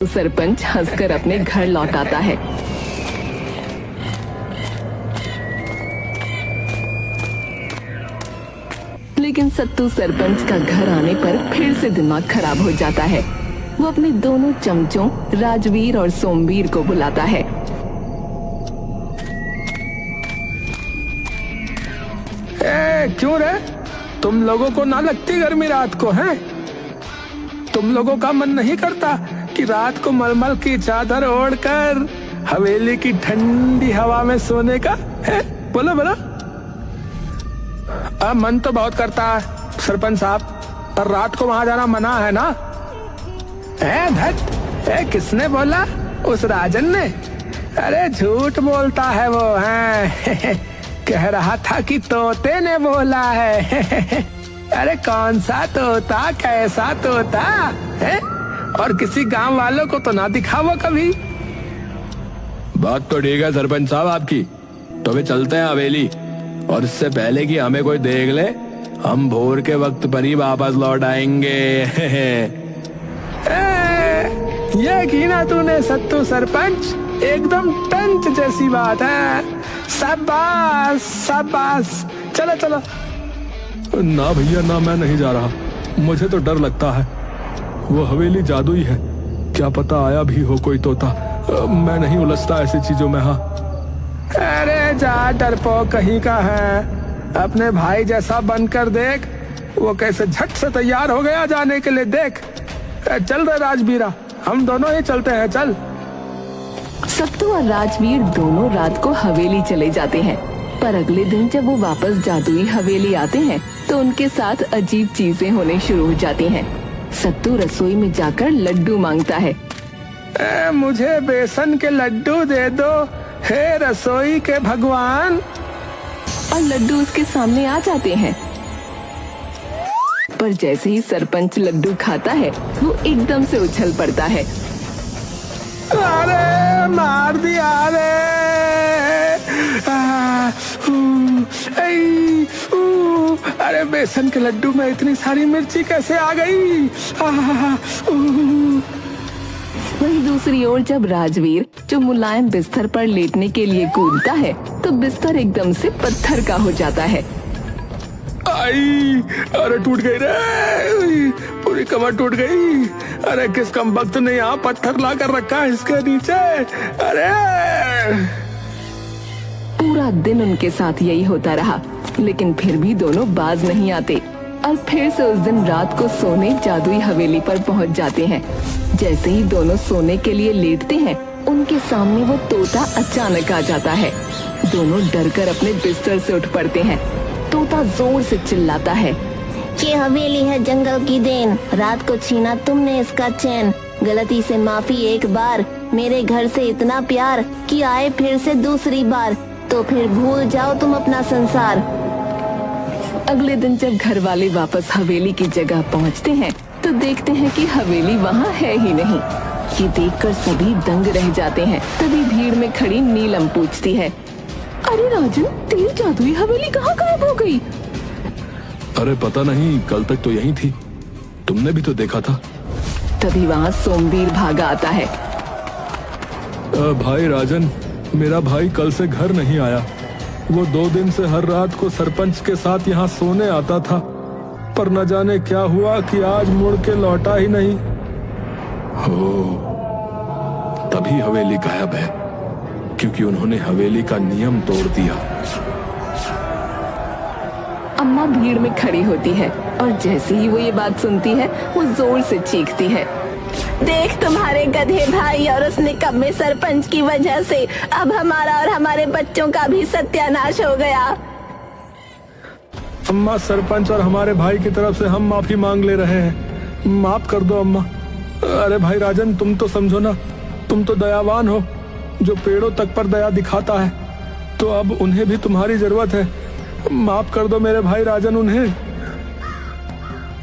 सरपंच हंसकर अपने घर लौट आता है। लेकिन सत्तू सरपंच का घर आने पर फिर से दिमाग खराब हो जाता है। वो अपने दोनों चमचों राजवीर और सोमवीर को बुलाता है। क्यों रे? तुम लोगों को ना लगती गर्मी रात को है? तुम लोगों का मन नहीं करता कि रात को मलमल की चादर ओढ़कर हवेली की ठंडी हवा में सोने का है? बोलो बोलो। अब मन तो बहुत करता है सरपंच साहब, पर रात को वहां जाना मना है ना। किसने बोला? उस राजन ने? अरे झूठ बोलता है वो है। कह रहा था कि तोते ने बोला है। अरे कौन सा तोता, कैसा तोता है? और किसी गांव वालों को तो ना दिखावो कभी। बात तो ठीक है सरपंच साहब आपकी, तो वे चलते हैं हवेली, और इससे पहले कि हमें कोई देख ले हम भोर के वक्त पर ही वापस लौट आएंगे। ये की ना तूने सत्तू सरपंच, एकदम टंच जैसी बात है। शाबाश शाबाश, चलो चलो। ना भैया ना, मैं नहीं जा रहा, मुझे तो डर लगता है। वो हवेली जादुई है, क्या पता आया भी हो कोई तोता। मैं नहीं उलझता ऐसी चीजों में। हाँ अरे जा डरपोक कहीं का है, अपने भाई जैसा बनकर देख, वो कैसे झट से तैयार हो गया जाने के लिए। देख चल रहे राजवीरा, हम दोनों ही चलते हैं, चल। सत्तू और राजवीर दोनों रात को हवेली चले जाते हैं, पर अगले दिन जब वो वापस जादुई हवेली आते हैं तो उनके साथ अजीब चीजें होने शुरू हो जाती हैं। सत्तू रसोई में जाकर लड्डू मांगता है। मुझे बेसन के लड्डू दे दो हे रसोई के भगवान। और लड्डू उसके सामने आ जाते हैं, पर जैसे ही सरपंच लड्डू खाता है वो एकदम से उछल पड़ता है। अरे मार दिया रे। अरे बेसन के लड्डू में इतनी सारी मिर्ची कैसे आ गई? वहीं दूसरी ओर जब राजवीर जो मुलायम बिस्तर पर लेटने के लिए कूदता है तो बिस्तर एकदम से पत्थर का हो जाता है। आई, अरे टूट गई रे, पूरी कमर टूट गई। अरे किस कमबख्त ने यहाँ पत्थर ला कर रखा है इसके नीचे। अरे पूरा दिन उनके साथ यही होता रहा, लेकिन फिर भी दोनों बाज नहीं आते और फिर से उस दिन रात को सोने जादुई हवेली पर पहुंच जाते हैं। जैसे ही दोनों सोने के लिए लेटते हैं उनके सामने वो तोता अचानक आ जाता है। दोनों डरकर अपने बिस्तर से उठ पड़ते हैं। तोता जोर से चिल्लाता है, ये हवेली है जंगल की देन, रात को छीना तुमने इसका चैन। गलती से माफी एक बार, मेरे घर से इतना प्यार कि आए फिर से दूसरी बार, तो फिर भूल जाओ तुम अपना संसार। अगले दिन जब घर वाले वापस हवेली की जगह पहुंचते हैं तो देखते हैं कि हवेली वहाँ है ही नहीं। ये देखकर सभी दंग रह जाते हैं। तभी भीड़ में खड़ी नीलम पूछती है, अरे राजन, तेरी जादुई हवेली कहाँ गायब हो गई? अरे पता नहीं, कल तक तो यहीं थी, तुमने भी तो देखा था। तभी वहाँ सोमवीर भागा आता है। भाई राजन, मेरा भाई कल से घर नहीं आया। वो 2 दिन से हर रात को सरपंच के साथ यहाँ सोने आता था, पर न जाने क्या हुआ कि आज मुड़ के लौटा ही नहीं। हो, तभी हवेली गायब है, क्योंकि उन्होंने हवेली का नियम तोड़ दिया। अम्मा भीड़ में खड़ी होती है और जैसे ही वो ये बात सुनती है वो जोर से चीखती है, देख तुम्हारे गधे भाई और उस निकम्मे सरपंच की वजह से अब हमारा और हमारे बच्चों का भी सत्यानाश हो गया। अम्मा, सरपंच और हमारे भाई की तरफ से हम माफी मांग ले रहे हैं, माफ कर दो अम्मा। अरे भाई राजन, तुम तो समझो ना, तुम तो दयावान हो, जो पेड़ों तक पर दया दिखाता है, तो अब उन्हें भी तुम्हारी जरूरत है। माफ कर दो मेरे भाई राजन उन्हें।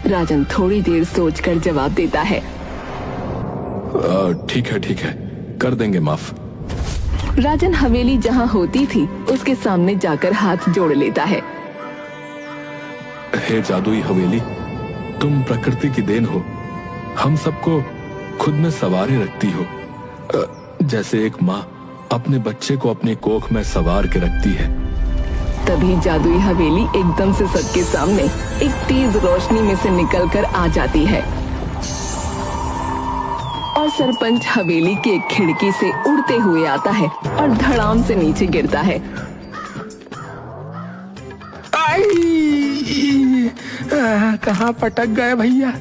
राजन थोड़ी देर सोचकर जवाब देता है, ठीक है, कर देंगे माफ। राजन हवेली जहाँ होती थी उसके सामने जाकर हाथ जोड़ लेता है। हे जादुई हवेली, तुम प्रकृति की देन हो, हम सबको खुद में सवारे रखती हो, जैसे एक माँ अपने बच्चे को अपने कोख में सवार के रखती है। तभी जादुई हवेली एकदम से सबके सामने एक तेज रोशनी में से निकलकर आ जाती है और सरपंच हवेली की एक खिड़की से उड़ते हुए आता है और धड़ाम से नीचे गिरता है। आई! कहाँ पटक गए भैया?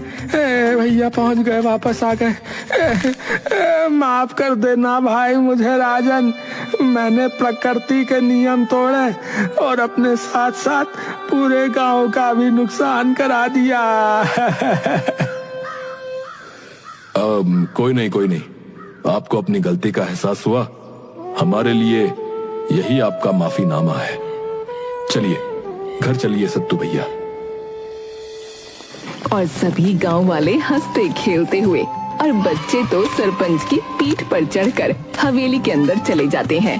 भैया पहुंच गए, वापस आ गए। माफ कर देना भाई मुझे राजन, मैंने प्रकृति के नियम तोड़े और अपने साथ साथ पूरे गांव का भी नुकसान करा दिया। कोई नहीं, आपको अपनी गलती का एहसास हुआ, हमारे लिए यही आपका माफीनामा है। चलिए घर चलिए सत्तू भैया। और सभी गांव वाले हंसते खेलते हुए और बच्चे तो सरपंच की पीठ पर चढ़कर हवेली के अंदर चले जाते हैं।